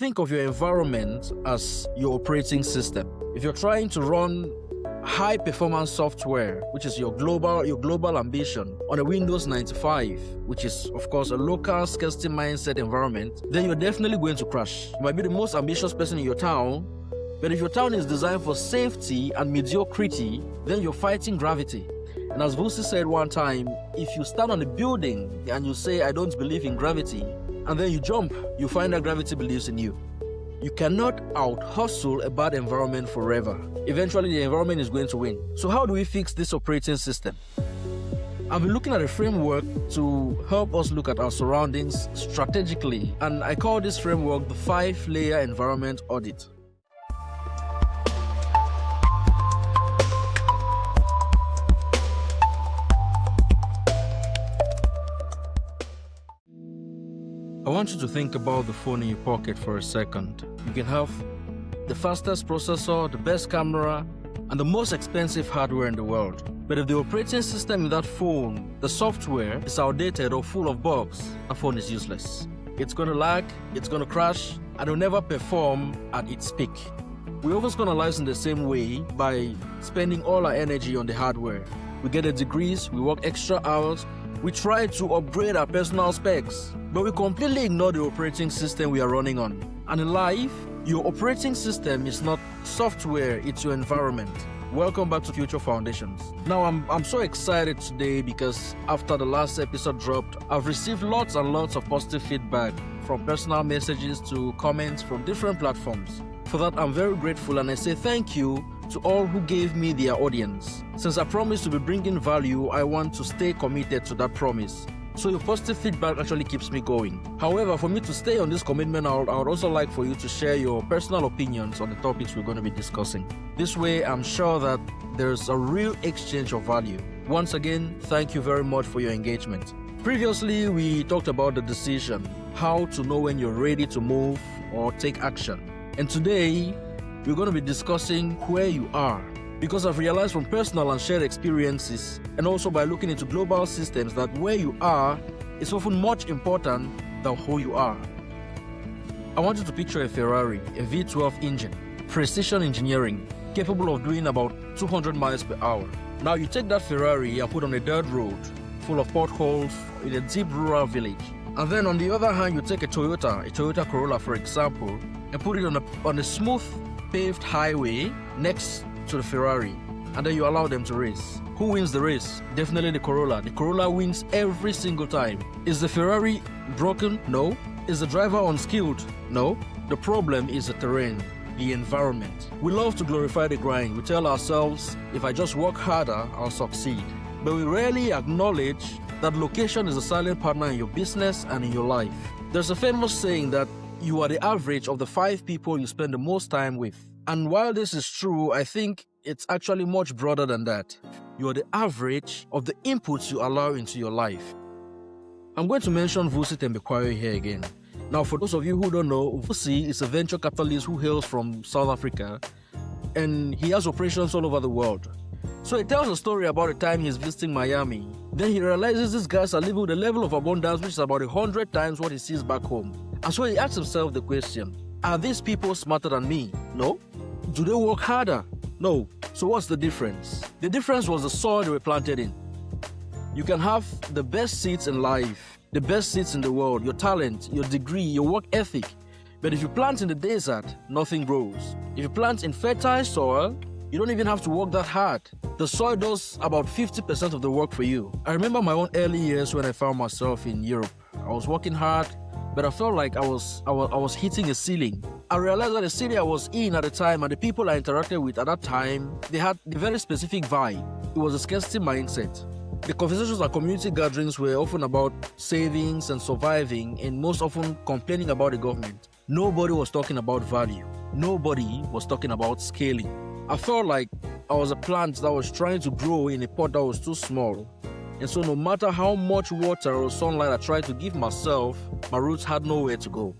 Think of your environment as your operating system. If you're trying to run high performance software, which is your global ambition, on a Windows 95, which is of course a local scarcity mindset environment, then you're definitely going to crash. You might be the most ambitious person in your town, but if your town is designed for safety and mediocrity, then you're fighting gravity. And as Vusi said one time, if you stand on a building and you say, I don't believe in gravity, and then you jump, you find that gravity believes in you. You cannot out-hustle a bad environment forever. Eventually, the environment is going to win. So how do we fix this operating system? I've been looking at a framework to help us look at our surroundings strategically, and I call this framework the 5-layer environment audit. I want you to think about the phone in your pocket for a second. You can have the fastest processor, the best camera, and the most expensive hardware in the world. But if the operating system in that phone, the software, is outdated or full of bugs, that phone is useless. It's going to lag, it's going to crash, and it will never perform at its peak. We often spend our lives in the same way by spending all our energy on the hardware. We get the degrees, we work extra hours, we try to upgrade our personal specs, but we completely ignore the operating system we are running on. And in life, your operating system is not software, it's your environment. Welcome back to Future Foundations. Now, I'm so excited today because after the last episode dropped, I've received lots and lots of positive feedback, from personal messages to comments from different platforms. For that, I'm very grateful, and I say thank you to all who gave me their audience. Since I promised to be bringing value, I want to stay committed to that promise. So your positive feedback actually keeps me going. However, for me to stay on this commitment, I would also like for you to share your personal opinions on the topics we're going to be discussing. This way, I'm sure that there's a real exchange of value. Once again, thank you very much for your engagement. Previously, we talked about the decision, how to know when you're ready to move or take action. And today, we're going to be discussing where you are, because I've realized from personal and shared experiences, and also by looking into global systems, that where you are is often much important than who you are. I want you to picture a Ferrari, a V12 engine, precision engineering, capable of doing about 200 miles per hour. Now you take that Ferrari and put on a dirt road full of potholes in a deep rural village. And then on the other hand, you take a Toyota Corolla for example, and put it on a smooth paved highway next to the Ferrari, and then you allow them to race. Who wins the race? Definitely the Corolla. The Corolla wins every single time. Is the Ferrari broken? No. Is the driver unskilled? No. The problem is the terrain, the environment. We love to glorify the grind. We tell ourselves, if I just work harder, I'll succeed. But we rarely acknowledge that location is a silent partner in your business and in your life. There's a famous saying that you are the average of the 5 people you spend the most time with. And while this is true, I think it's actually much broader than that. You are the average of the inputs you allow into your life. I'm going to mention Vusi Tembekwayo here again. Now, for those of you who don't know, Vusi is a venture capitalist who hails from South Africa, and he has operations all over the world. So he tells a story about the time he's visiting Miami. Then he realizes these guys are living with a level of abundance which is about 100 times what he sees back home. And so he asks himself the question, are these people smarter than me? No. Do they work harder? No. So what's the difference? The difference was the soil they were planted in. You can have the best seeds in life, the best seeds in the world, your talent, your degree, your work ethic. But if you plant in the desert, nothing grows. If you plant in fertile soil, you don't even have to work that hard. The soil does about 50% of the work for you. I remember my own early years when I found myself in Europe. I was working hard, but I felt like I was hitting a ceiling. I realized that the city I was in at the time and the people I interacted with at that time, they had a very specific vibe. It was a scarcity mindset. The conversations at community gatherings were often about savings and surviving, and most often complaining about the government. Nobody was talking about value. Nobody was talking about scaling. I felt like I was a plant that was trying to grow in a pot that was too small. And so no matter how much water or sunlight I tried to give myself, my roots had nowhere to go.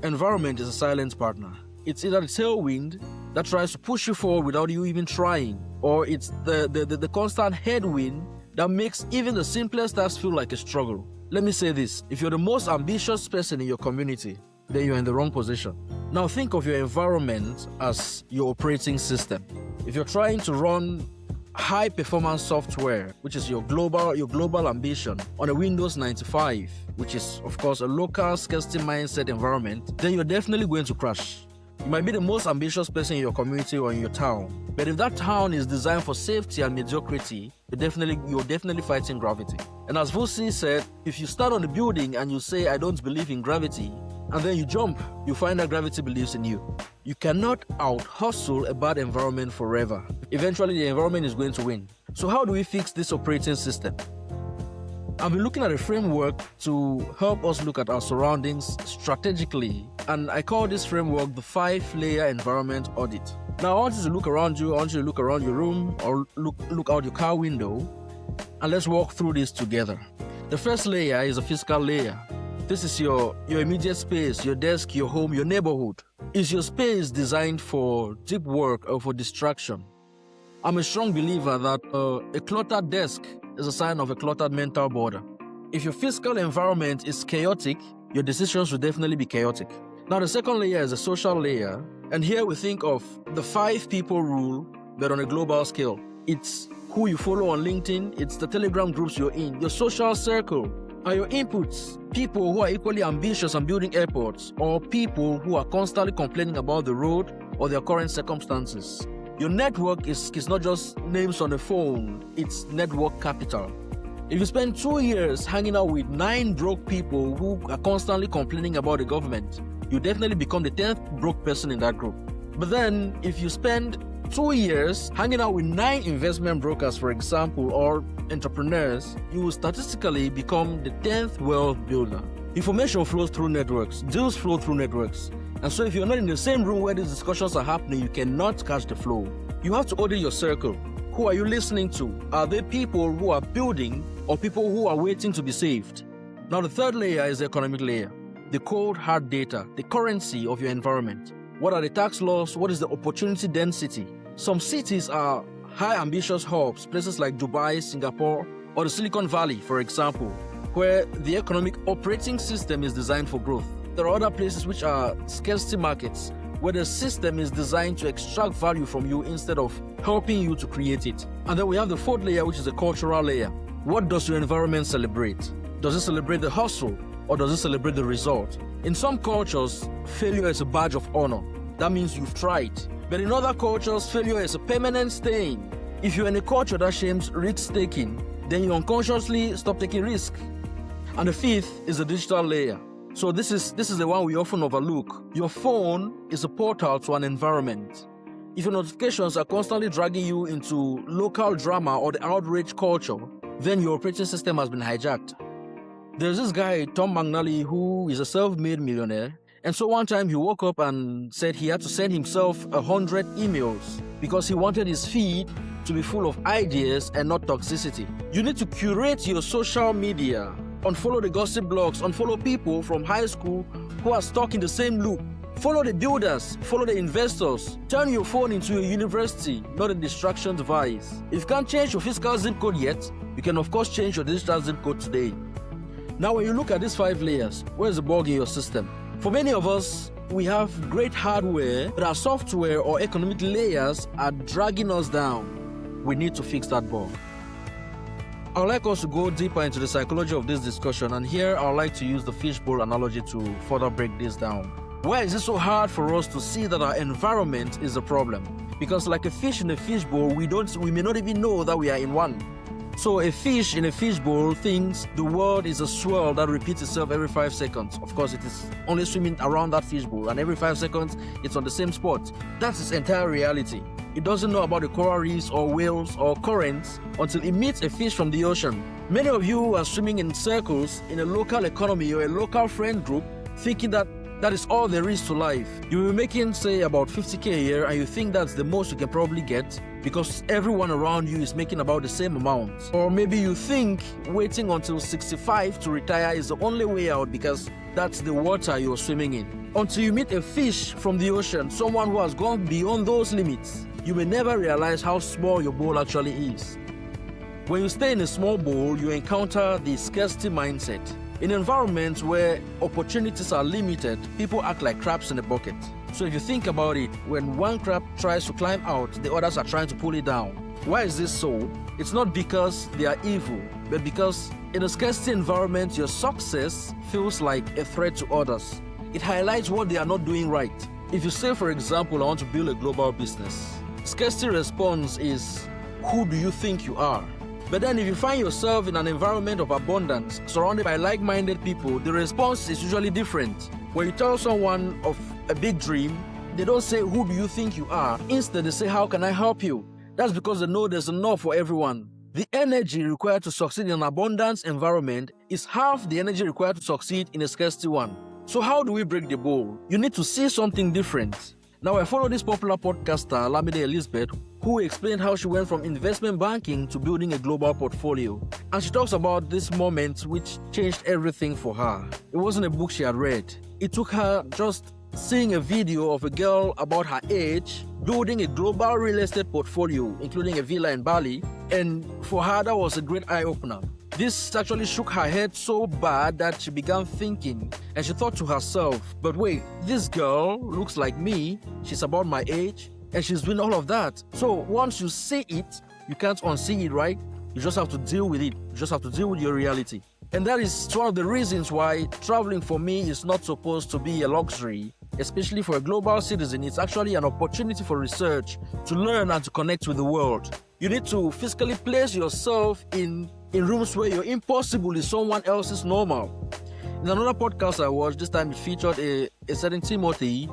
Environment is a silent partner. It's either the tailwind that tries to push you forward without you even trying, or it's the constant headwind that makes even the simplest task feel like a struggle. Let me say this, if you're the most ambitious person in your community, then you're in the wrong position. Now think of your environment as your operating system. If you're trying to run high performance software, which is your global ambition, on a Windows 95, which is of course a local scarcity mindset environment, then you're definitely going to crash. You might be the most ambitious person in your community or in your town, but if that town is designed for safety and mediocrity, you're definitely fighting gravity. And as Vusi said, if you start on the building and you say, I don't believe in gravity, and then you jump, you find that gravity believes in you. You cannot out-hustle a bad environment forever. Eventually, the environment is going to win. So how do we fix this operating system? I've been looking at a framework to help us look at our surroundings strategically, and I call this framework the 5-layer environment audit. Now, I want you to look around you, I want you to look around your room, or look out your car window, and let's walk through this together. The first layer is a physical layer. This is your immediate space, your desk, your home, your neighborhood. Is your space designed for deep work or for distraction? I'm a strong believer that a cluttered desk is a sign of a cluttered mental border. If your physical environment is chaotic, your decisions will definitely be chaotic. Now, the second layer is a social layer, and here we think of the 5 people rule, but on a global scale. It's who you follow on LinkedIn, it's the Telegram groups you're in, your social circle. Are your inputs people who are equally ambitious on building airports, or people who are constantly complaining about the road or their current circumstances? Your network is not just names on the phone, it's network capital. If you spend 2 years hanging out with 9 broke people who are constantly complaining about the government, you definitely become the 10th broke person in that group. But then, if you spend 2 years hanging out with 9 investment brokers, for example, or entrepreneurs, you will statistically become the 10th wealth builder. Information flows through networks, deals flow through networks. And so if you're not in the same room where these discussions are happening, you cannot catch the flow. You have to audit your circle. Who are you listening to? Are they people who are building or people who are waiting to be saved? Now, the third layer is the economic layer. The cold, hard data, the currency of your environment. What are the tax laws? What is the opportunity density? Some cities are high ambitious hubs, places like Dubai, Singapore, or the Silicon Valley, for example, where the economic operating system is designed for growth. There are other places which are scarcity markets, where the system is designed to extract value from you instead of helping you to create it. And then we have the fourth layer, which is the cultural layer. What does your environment celebrate? Does it celebrate the hustle, or does it celebrate the result? In some cultures, failure is a badge of honor. That means you've tried. But in other cultures, failure is a permanent stain. If you're in a culture that shames risk-taking, then you unconsciously stop taking risk. And the fifth is the digital layer. So this is the one we often overlook. Your phone is a portal to an environment. If your notifications are constantly dragging you into local drama or the outrage culture, then your operating system has been hijacked. There's this guy, Tom McNally, who is a self-made millionaire. And so one time he woke up and said he had to send himself 100 emails because he wanted his feed to be full of ideas and not toxicity. You need to curate your social media. Unfollow the gossip blogs, unfollow people from high school who are stuck in the same loop. Follow the builders, follow the investors. Turn your phone into a university, not a distraction device. If you can't change your physical zip code yet, you can of course change your digital zip code today. Now when you look at these 5 layers, where's the bug in your system? For many of us, we have great hardware, but our software or economic layers are dragging us down. We need to fix that bug. I would like us to go deeper into the psychology of this discussion, and here I would like to use the fishbowl analogy to further break this down. Why is it so hard for us to see that our environment is a problem? Because like a fish in a fishbowl, we may not even know that we are in one. So a fish in a fishbowl thinks the world is a swirl that repeats itself every 5 seconds. Of course, it is only swimming around that fishbowl, and every 5 seconds, it's on the same spot. That's its entire reality. It doesn't know about the coral reefs or whales or currents until it meets a fish from the ocean. Many of you are swimming in circles in a local economy or a local friend group, thinking that is all there is to life. You'll be making, say, about 50K a year, and you think that's the most you can probably get because everyone around you is making about the same amount. Or maybe you think waiting until 65 to retire is the only way out because that's the water you're swimming in. Until you meet a fish from the ocean, someone who has gone beyond those limits, you may never realize how small your bowl actually is. When you stay in a small bowl, you encounter the scarcity mindset. In environments where opportunities are limited, people act like crabs in a bucket. So if you think about it, when one crab tries to climb out, the others are trying to pull it down. Why is this so? It's not because they are evil, but because in a scarcity environment, your success feels like a threat to others. It highlights what they are not doing right. If you say, for example, I want to build a global business, scarcity response is, who do you think you are? But then if you find yourself in an environment of abundance, surrounded by like-minded people, the response is usually different. When you tell someone of a big dream, they don't say, who do you think you are? Instead, they say, how can I help you? That's because they know there's enough for everyone. The energy required to succeed in an abundance environment is half the energy required to succeed in a scarcity one. So how do we break the bowl? You need to see something different. Now, I follow this popular podcaster, Lamide Elizabeth, who explained how she went from investment banking to building a global portfolio. And she talks about this moment which changed everything for her. It wasn't a book she had read. It took her just seeing a video of a girl about her age building a global real estate portfolio, including a villa in Bali. And for her, that was a great eye-opener. This actually shook her head so bad that she began thinking, and she thought to herself, but wait, this girl looks like me, she's about my age, and she's doing all of that. So once you see it, you can't unsee it, right? You just have to deal with it. You just have to deal with your reality. And that is one of the reasons why traveling for me is not supposed to be a luxury, especially for a global citizen. It's actually an opportunity for research, to learn and to connect with the world. You need to physically place yourself in rooms where your impossible is someone else's normal. In another podcast I watched, this time it featured a certain Timothy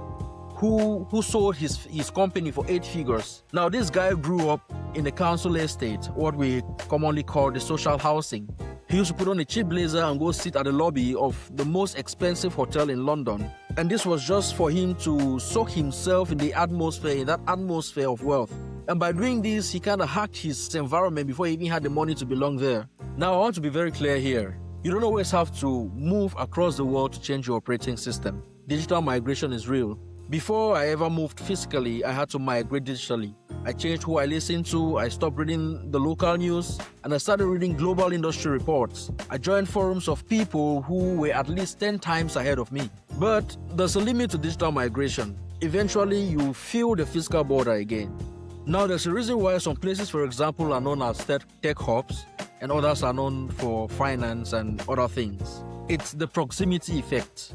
who sold his company for 8 figures. Now, this guy grew up in a council estate, what we commonly call the social housing. He used to put on a cheap blazer and go sit at the lobby of the most expensive hotel in London. And this was just for him to soak himself in the atmosphere, in that atmosphere of wealth. And by doing this, he kind of hacked his environment before he even had the money to belong there. Now, I want to be very clear here. You don't always have to move across the world to change your operating system. Digital migration is real. Before I ever moved physically, I had to migrate digitally. I changed who I listened to, I stopped reading the local news, and I started reading global industry reports. I joined forums of people who were at least 10 times ahead of me. But there's a limit to digital migration. Eventually, you feel the physical border again. Now, there's a reason why some places, for example, are known as tech hubs, and others are known for finance and other things. It's the proximity effect.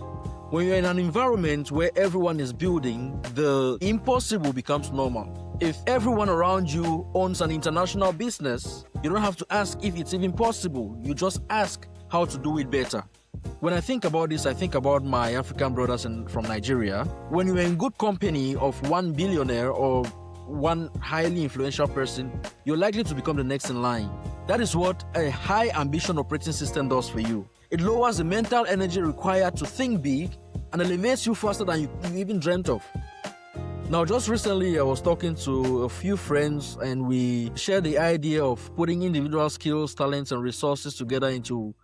When you're in an environment where everyone is building, the impossible becomes normal. If everyone around you owns an international business, you don't have to ask if it's even possible. You just ask how to do it better. When I think about this, I think about my African brothers from Nigeria. When you're in good company of one billionaire or one highly influential person, you're likely to become the next in line. That is what a high ambition operating system does for you. It lowers the mental energy required to think big and elevates you faster than you even dreamt of. Now, just recently, I was talking to a few friends and we shared the idea of putting individual skills, talents, and resources together into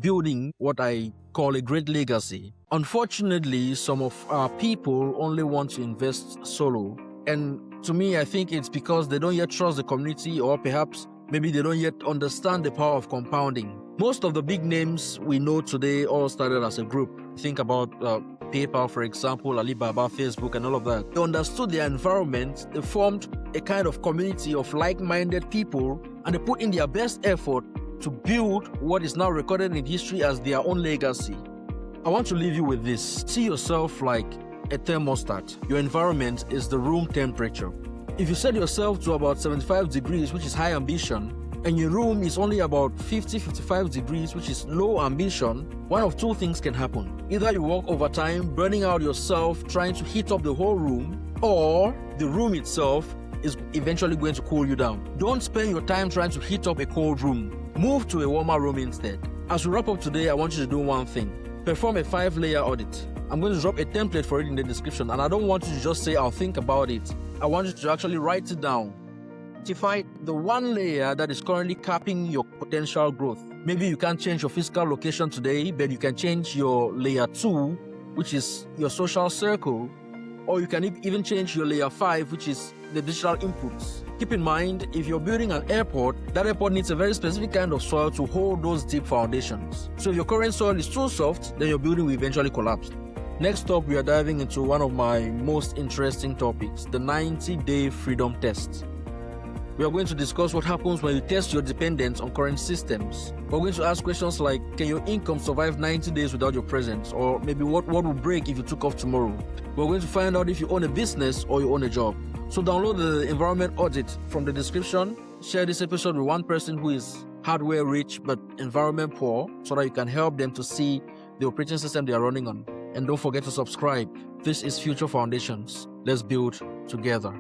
building what I call a great legacy. Unfortunately, some of our people only want to invest solo. And to me, I think it's because they don't yet trust the community, or perhaps maybe they don't yet understand the power of compounding. Most of the big names we know today all started as a group. Think about PayPal, for example, Alibaba, Facebook, and all of that. They understood their environment, they formed a kind of community of like-minded people, and they put in their best effort to build what is now recorded in history as their own legacy. I want to leave you with this. See yourself like a thermostat. Your environment is the room temperature. If you set yourself to about 75 degrees, which is high ambition, and your room is only about 50-55 degrees, which is low ambition, one of two things can happen. Either you work overtime, burning out yourself, trying to heat up the whole room, or the room itself is eventually going to cool you down. Don't spend your time trying to heat up a cold room. Move to a warmer room instead. As we wrap up today, I want you to do one thing. Perform a 5-layer audit. I'm going to drop a template for it in the description, and I don't want you to just say, I'll think about it. I want you to actually write it down. Identify the one layer that is currently capping your potential growth. Maybe you can't change your physical location today, but you can change your layer 2, which is your social circle, or you can even change your layer 5, which is the digital inputs. Keep in mind, if you're building an airport, that airport needs a very specific kind of soil to hold those deep foundations. So if your current soil is too soft, then your building will eventually collapse. Next up, we are diving into one of my most interesting topics, the 90-day freedom test. We are going to discuss what happens when you test your dependence on current systems. We're going to ask questions like, can your income survive 90 days without your presence? Or maybe what would break if you took off tomorrow? We're going to find out if you own a business or you own a job. So download the environment audit from the description. Share this episode with one person who is hardware rich but environment poor so that you can help them to see the operating system they are running on. And don't forget to subscribe. This is Future Foundations. Let's build together.